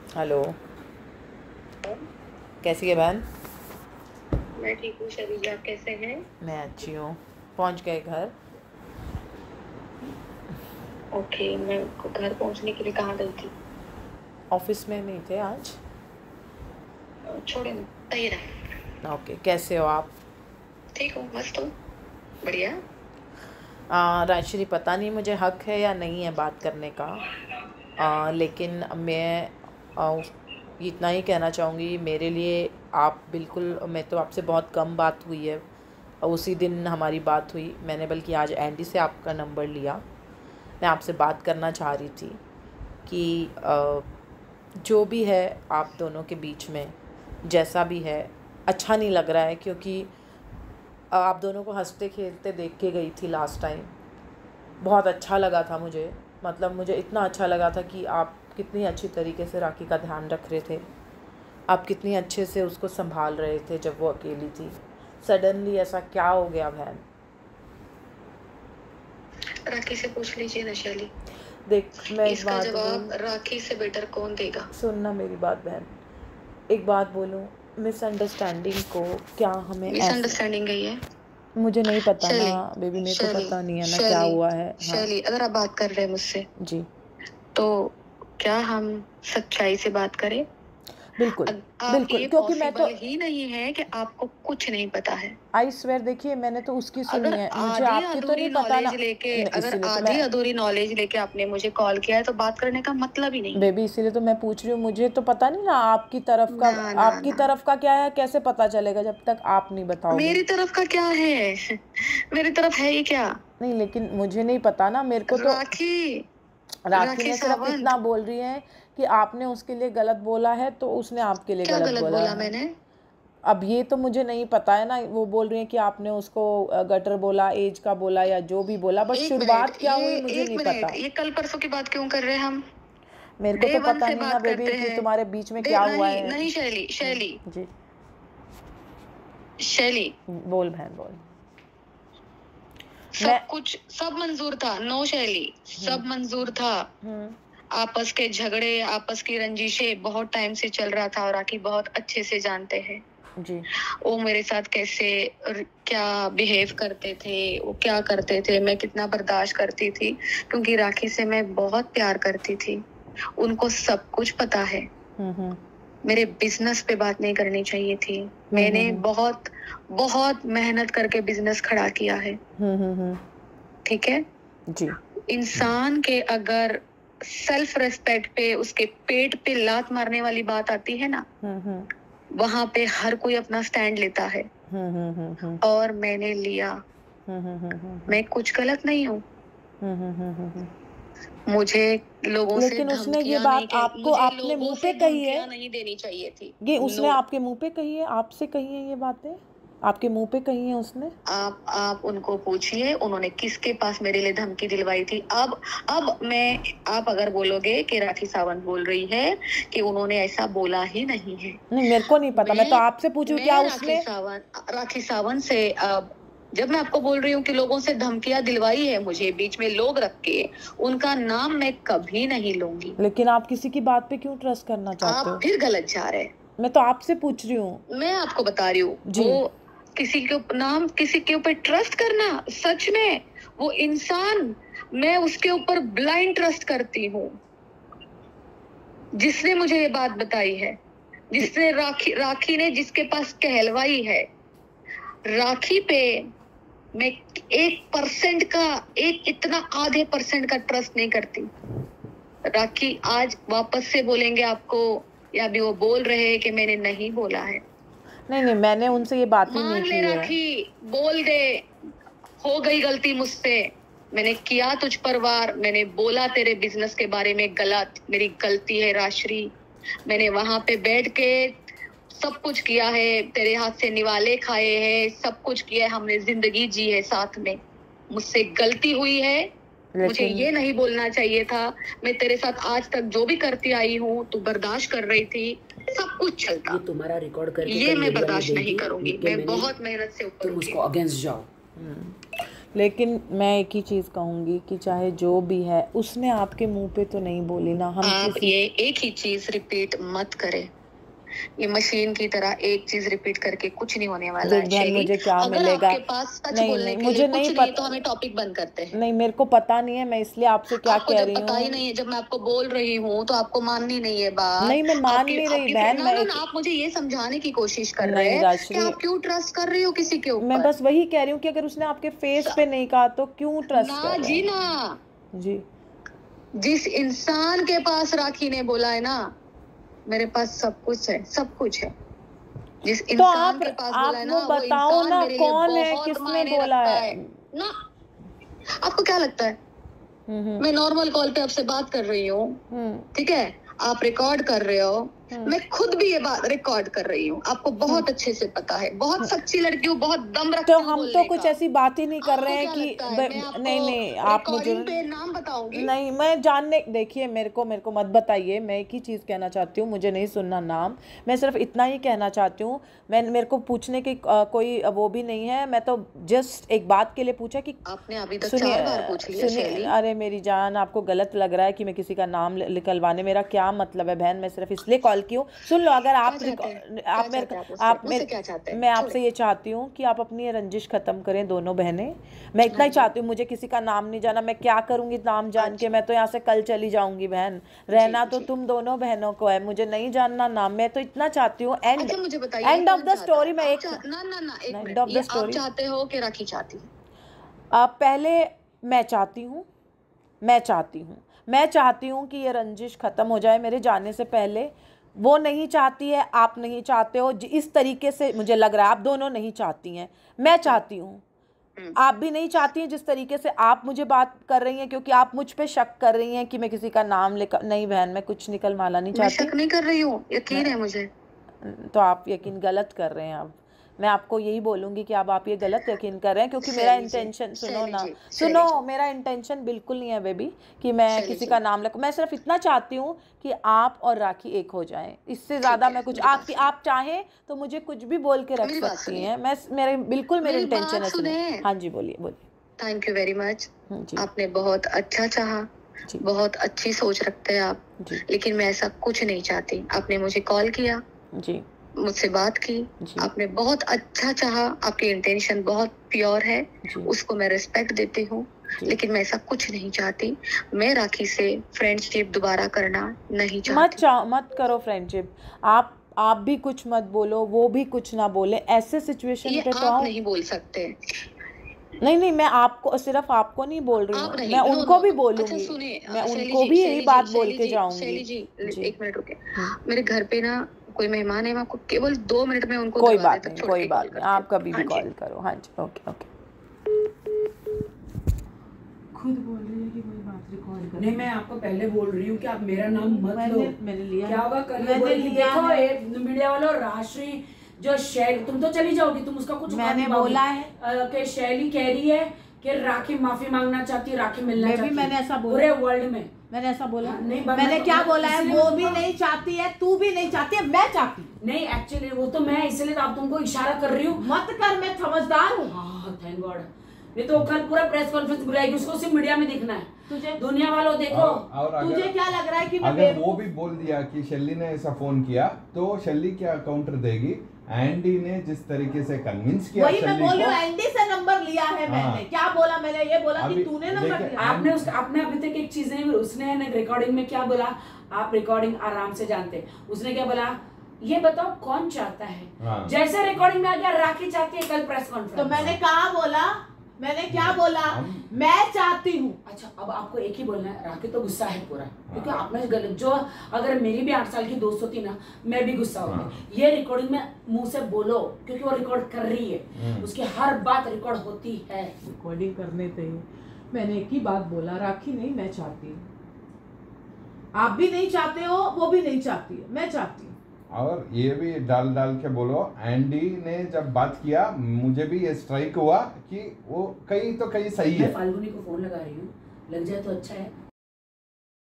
Hello. कैसी है बहन? मैं ठीक हूँ शरीज, आप कैसे हैं? मैं अच्छी हूँ। पहुँच गए घर? ओके, मैं घर पहुँचने के लिए कहाँ गई थी? ऑफिस में नहीं थे आज? छोड़े ना, सही रहा। ओके, कैसे हो आप? ठीक हूँ, मस्त हूँ, बढ़िया। राजश्री, पता नहीं मुझे हक है या नहीं है बात करने का, लेकिन मैं इतना ही कहना चाहूँगी। मेरे लिए आप बिल्कुल, मैं तो आपसे बहुत कम बात हुई है, उसी दिन हमारी बात हुई। मैंने बल्कि आज एंडी से आपका नंबर लिया। मैं आपसे बात करना चाह रही थी कि जो भी है आप दोनों के बीच में, जैसा भी है, अच्छा नहीं लग रहा है, क्योंकि आप दोनों को हंसते खेलते देख के गई थी लास्ट टाइम। बहुत अच्छा लगा था मुझे, मतलब मुझे इतना अच्छा लगा था कि आप कितनी अच्छी तरीके से राखी का ध्यान रख रहे थे, आप कितनी अच्छे से उसको संभाल रहे थे जब वो अकेली थी। सडनली ऐसा क्या हो गया बहन? राखी से पूछ लीजिए ना शैली। देख, मैं एक इसका बात जवाब राखी से बेटर कौन देगा? सुनना मेरी बात बहन, एक बात बोलूं। मिसअंडरस्टैंडिंग को क्या हमें ऐसे, मिसअंडरस्टैंडिंग गई है मुझे नहीं पता ना शैली। बेबी, मेरे को शैली पता नहीं है ना क्या शैली हुआ है। हाँ शैली, अगर आप बात कर रहे हैं मुझसे जी, तो क्या हम सच्चाई से बात करें? बिल्कुल आप बिल्कुल, ये क्योंकि मैं तो पॉसिबल ही नहीं है कि आपको कुछ नहीं पता है। आई स्वेयर, देखिए मैंने तो उसकी सुनी अगर है, मुझे आधी आपकी तो अधूरी नहीं पता नॉलेज ना। लेके अगर इसीलिए तो मैं, आधी अधूरी नॉलेज लेके आपने मुझे कॉल किया है तो बात करने का मतलब ही नहीं है। बेबी इसीलिए तो मैं पूछ रही हूँ। मुझे तो पता नहीं ना आपकी तरफ का, ना ना आपकी ना, तरफ का क्या है, कैसे पता चलेगा जब तक आप नहीं बताओगे? मेरी तरफ का क्या है? मेरी तरफ है ही क्या? नहीं, लेकिन मुझे नहीं पता ना, मेरे को तो राखी, राखी राखी ने सिर्फ सावंत। इतना बोल रही है कि आपने उसके लिए गलत बोला है, तो उसने आपके लिए क्या गलत गलत बोला बोला है। मैंने? अब ये तो मुझे नहीं पता है ना, वो बोल रही है कि आपने उसको गटर बोला, एज का बोला, या जो भी बोला, बट एक मिनट, शुरुआत क्या ये हुई मुझे एक नहीं मिनट, पता। ये कल परसों की बात क्यों कर रहे हैं हम? मेरे को डे तो वन पता से नहीं ना बात बेबी करते कि हैं। तुम्हारे बीच में डे क्या हुआ नहीं है। नहीं शैली, शैली जी, शैली, बोल बहन बोल। मैं सब कुछ सब मंजूर था। नो शैली, सब मंजूर था। आपस के झगड़े, आपस की रंजिशें बहुत टाइम से चल रहा था और राखी बहुत अच्छे से जानते हैं जी, वो मेरे साथ कैसे क्या बिहेव करते थे, वो क्या करते थे, मैं कितना बर्दाश्त करती थी, क्योंकि राखी से मैं बहुत प्यार करती थी। उनको सब कुछ पता है। मेरे बिजनेस पे बात नहीं करनी चाहिए थी। मैंने बहुत बहुत मेहनत करके बिजनेस खड़ा किया है। ठीक है जी, इंसान के अगर सेल्फ रेस्पेक्ट पे, उसके पेट पे लात मारने वाली बात आती है ना, वहां पे हर कोई अपना स्टैंड लेता है। और मैंने लिया। मैं कुछ गलत नहीं हूँ। मुझे लोगों से लेकिन उसने ये धमकियां नहीं बात कही, आपको, मुझे आपने लोगों मुंह पे से कही है? धमकियां नहीं देनी चाहिए थी। ये उसने नो, आपके मुंह पे कही है, आपसे कही है ये बातें? आपके मुंह पे कही है उसने? आप उनको पूछिए उन्होंने किसके पास मेरे लिए धमकी दिलवाई थी। अब मैं, आप अगर बोलोगे कि राखी सावंत बोल रही है कि उन्होंने ऐसा बोला ही नहीं है। नहीं, मेरे को नहीं पता, मैं तो आपसे पूछूं क्या उसने। राखी सावंत से जब मैं आपको बोल रही हूँ कि लोगों से धमकियां दिलवाई है मुझे, बीच में लोग रख के, उनका नाम मैं कभी नहीं लूंगी। लेकिन आप किसी की बात पे क्यों ट्रस्ट करना चाहते आप हो? फिर गलत जा रहे हैं। मैं तो आपसे पूछ रही हूँ। मैं आपको बता रही हूँ, जी, वो किसी के नाम, किसी के ऊपर ट्रस्ट करना, सच में वो इंसान, मैं उसके ऊपर ब्लाइंड ट्रस्ट करती हूँ। जिसने मुझे ये बात बताई है, जिसने राखी ने जिसके पास कहलवाई है, राखी पे मैं 1% का, एक इतना आधे परसेंट का ट्रस्ट नहीं करती। राखी आज वापस से बोलेंगे आपको, या भी वो बोल रहे हैं कि मैंने नहीं बोला है। नहीं नहीं, मैंने उनसे ये बात ही नहीं मान की ले है। राखी, बोल दे हो गई गलती मुझसे, मैंने किया तुझ पर वार, मैंने बोला तेरे बिजनेस के बारे में गलत, मेरी गलती है राश्री। मैंने वहां पे बैठ के सब कुछ किया है, तेरे हाथ से निवाले खाए हैं, सब कुछ किया है, हमने जिंदगी जी है साथ में। मुझसे गलती हुई है, मुझे ये नहीं बोलना चाहिए था। मैं तेरे साथ आज तक जो भी करती आई हूँ, तू बर्दाश्त कर रही थी, सब कुछ चलता। ये तुम्हारा रिकॉर्ड करके ये कल मैं मीडिया में बर्दाश्त नहीं देगी करूंगी। कि मैं मैंने, बहुत मेहनत से ऊपर तुम उठी उसको हूँ। अगेंस्ट जाओ। लेकिन मैं एक ही चीज़ कहूँगी कि चाहे जो भी है, उसने आपके मुंह पे तो नहीं बोली ना। हम आप किसी ये एक ही चीज रिपीट मत करें, ये मशीन की तरह एक चीज रिपीट करके कुछ नहीं होने वाला देख है। बहन, शैली, मुझे क्या अगर मिलेगा? आपके पास सच नहीं बोलने नहीं, के मुझे लिए नहीं कुछ नहीं तो पता। हमें टॉपिक बंद करते हैं। नहीं, मेरे को पता नहीं है, मैं इसलिए आपसे क्या आपको कह जब रही पता ही हूँ। नहीं है, जब मैं आपको बोल रही हूँ तो आपको माननी नहीं है बात। नहीं, मैं मान आपकी नहीं रही आपकी बहन, ना मैं ना एक ना, आप मुझे ये समझाने की कोशिश कर रहे नहीं हैं कि राजश्री, आप क्यों ट्रस्ट कर रही हो किसी के मैं ऊपर। बस वही कह रही हूँ कि अगर उसने आपके फेस पे नहीं कहा तो क्यों ट्रस्ट ना कर रहे जी हैं? ना, जी, जिस इंसान के पास राखी ने बोला है ना मेरे पास सब कुछ है, सब कुछ है, जिस तो इंसान के पास बोला आप है वो ना वो बताओ इंसान ना, मेरे लिए कौन है, बहुत किसने मायने बोला रखता है? है ना। आपको क्या लगता है मैं नॉर्मल कॉल पे आपसे बात कर रही हूँ, ठीक है, आप रिकॉर्ड कर रहे हो, मैं खुद भी ये बात रिकॉर्ड कर रही हूँ, आपको बहुत अच्छे से पता है, बहुत सच्ची लड़की हूँ, बहुत दम रखती तो हूँ हम तो बोलने कुछ का। ऐसी बात ही नहीं कर रहे हैं आपको कि क्या लगता है मैं आपको नहीं नहीं, आप मुझे रिकॉर्डिंग पे नाम बताऊंगी? नहीं, मैं जानने, देखिए मेरे को मत बताइए। मैं एक ही चीज़ कहना चाहती हूँ, मुझे नहीं सुनना नाम। मैं सिर्फ इतना ही कहना चाहती हूँ, मेरे को पूछने की कोई वो भी नहीं है। मैं तो जस्ट एक बात के लिए पूछा कि आपने अभी तक सुनिए 4 बार पूछ लिया सुनिए, शैली। अरे मेरी जान, आपको गलत लग रहा है कि मैं किसी का नाम निकलवाने, मेरा क्या मतलब है बहन? मैं सिर्फ इसलिए कॉल की हूँ, सुन लो। अगर आप मुझसे क्या चाहते हैं? मैं आपसे ये चाहती हूँ कि आप अपनी ये रंजिश खत्म करें दोनों बहनें। मैं इतना ही चाहती हूँ, मुझे किसी का नाम नहीं जाना। मैं क्या करूँगी नाम जान के? मैं तो यहाँ से कल चली जाऊंगी बहन। रहना तो तुम दोनों बहनों को है, मुझे नहीं जानना नाम। मैं तो इतना चाहती हूँ, अच्छा मुझे बताइए एंड ऑफ द स्टोरी। मैं एक ना ना ना, एक एंड मिनट, ऑफ ये द आप स्टोरी, चाहते हो कि राखी चाहती है? पहले मैं चाहती हूँ, मैं चाहती हूँ कि ये रंजिश ख़त्म हो जाए मेरे जाने से पहले। वो नहीं चाहती है, आप नहीं चाहते हो। इस तरीके से मुझे लग रहा है आप दोनों नहीं चाहती हैं। मैं चाहती हूँ, आप भी नहीं चाहती हैं जिस तरीके से आप मुझे बात कर रही हैं, क्योंकि आप मुझ पे शक कर रही हैं कि मैं किसी का नाम लेकर। नहीं बहन, मैं कुछ निकल माला नहीं मैं चाहती। शक नहीं कर रही हूँ, यकीन है मुझे। तो आप यकीन गलत कर रहे हैं। अब मैं आपको यही बोलूँगी कि अब आप ये गलत यकीन कर रहे हैं, क्योंकि मेरा इंटेंशन, सुनो ना, सुनो, मेरा इंटेंशन बिल्कुल नहीं है बेबी कि मैं किसी का नाम लेकर। मैं सिर्फ इतना चाहती हूँ कि आप और राखी एक हो जाएं। इससे ज़्यादा मैं कुछ, आप चाहें तो मुझे कुछ भी बोल के रख सकती हैं। मेरे बिल्कुल मेरी इंटेंशन है। सुने, हाँ जी, बोलिए बोलिए। थैंक यू वेरी मच, आपने बहुत अच्छा चाहा, बहुत अच्छी सोच रखते हैं आप, लेकिन मैं ऐसा कुछ नहीं चाहती। आपने मुझे कॉल किया जी, मुझसे बात की, आपने बहुत अच्छा चाहा, आपकी इंटेंशन बहुत प्योर है, उसको मैं रिस्पेक्ट देती हूँ, लेकिन मैं ऐसा कुछ नहीं चाहती। मैं राखी से फ्रेंडशिप दोबारा करना नहीं चाहती। मत करो फ्रेंडशिप। आप भी कुछ मत बोलो, वो भी कुछ ना बोले। ऐसे सिचुएशन पे तो आप नहीं बोल सकते। नहीं, मैं आपको, सिर्फ आपको नहीं बोल रही हूँ, मैं उनको भी बोलूंगी। अच्छा सुनिए, मैं उनको भी यही बात बोल के जाऊंगी। शैली जी, एक मिनट रुके, मेरे घर पे ना कोई मेहमान है, मैं आपको केवल 2 मिनट में उनको कोई बात नहीं, आप कभी भी कॉल करो। हाँ जी, ओके ओके। खुद बोल रही है कि कोई बात रिकॉर्ड कर। नहीं, मैं आपको पहले बोल रही हूँ कि आप मेरा नाम मत लो। मैंने लिया, क्या होगा कल देखो मीडिया वालों, राशि जो शैली, तुम तो चली जाओगी, तुम उसका कुछ मैंने बोला है कि शैली कह रही है कि राखी माफी मांगना चाहती है, राखी मिलना चाहती है। मैंने ऐसा बोला पूरे वर्ल्ड में मैंने ऐसा बोला नहीं, मैंने क्या बोला है? वो भी नहीं चाहती है, तू भी नहीं चाहती है, मैं चाहती नहीं। एक्चुअली वो तो मैं इसलिए तो आप तुमको इशारा कर रही हूँ, मत कर, मैं समझदार हूँ। हाँ थैंक गॉड। ये तो कल पूरा प्रेस कॉन्फ्रेंस बुलाएगी, उसको सिर्फ मीडिया में दिखना है। तुझे दुनिया वालों देखो। और तुझे क्या लग रहा है कि अगर वो भी बोल दिया कि शैली ने ऐसा फोन किया तो शैली क्या काउंटर देगी? एंडी ने जिस तरीके से कन्विंस किया, वही मैं बोल रही हूँ, एंडी से नंबर लिया है मैंने। क्या बोला मैंने? ये बोला कि तूने नंबर लिया। आपने अभी तक एक चीज नहीं, उसने रिकॉर्डिंग में क्या बोला? आप रिकॉर्डिंग आराम से जानते। उसने क्या बोला? ये बताओ कौन चाहता है? जैसे रिकॉर्डिंग में आ गया राखी चाहती है कल प्रेस कॉन्फ्रेंस। तो मैंने कहा बोला, मैंने क्या बोला? मैं चाहती हूँ। अच्छा, अब आपको एक ही बोलना है, राखी तो गुस्सा है पूरा, क्योंकि आपने गलत, जो अगर मेरी भी 8 साल की दोस्त होती ना, मैं भी गुस्सा होती। ये रिकॉर्डिंग में मुंह से बोलो, क्योंकि वो रिकॉर्ड कर रही है, उसकी हर बात रिकॉर्ड होती है। रिकॉर्डिंग करने पे मैंने एक ही बात बोला, राखी नहीं मैं चाहती हूँ। आप भी नहीं चाहते हो, वो भी नहीं चाहती है, मैं चाहती हूँ। और ये भी डाल के बोलो, एंडी ने जब बात किया मुझे भी ये स्ट्राइक हुआ कि वो कहीं तो कहीं सही है। मैं फाल्गुनी को फोन लगा रही हूँ, लग जाए तो अच्छा है।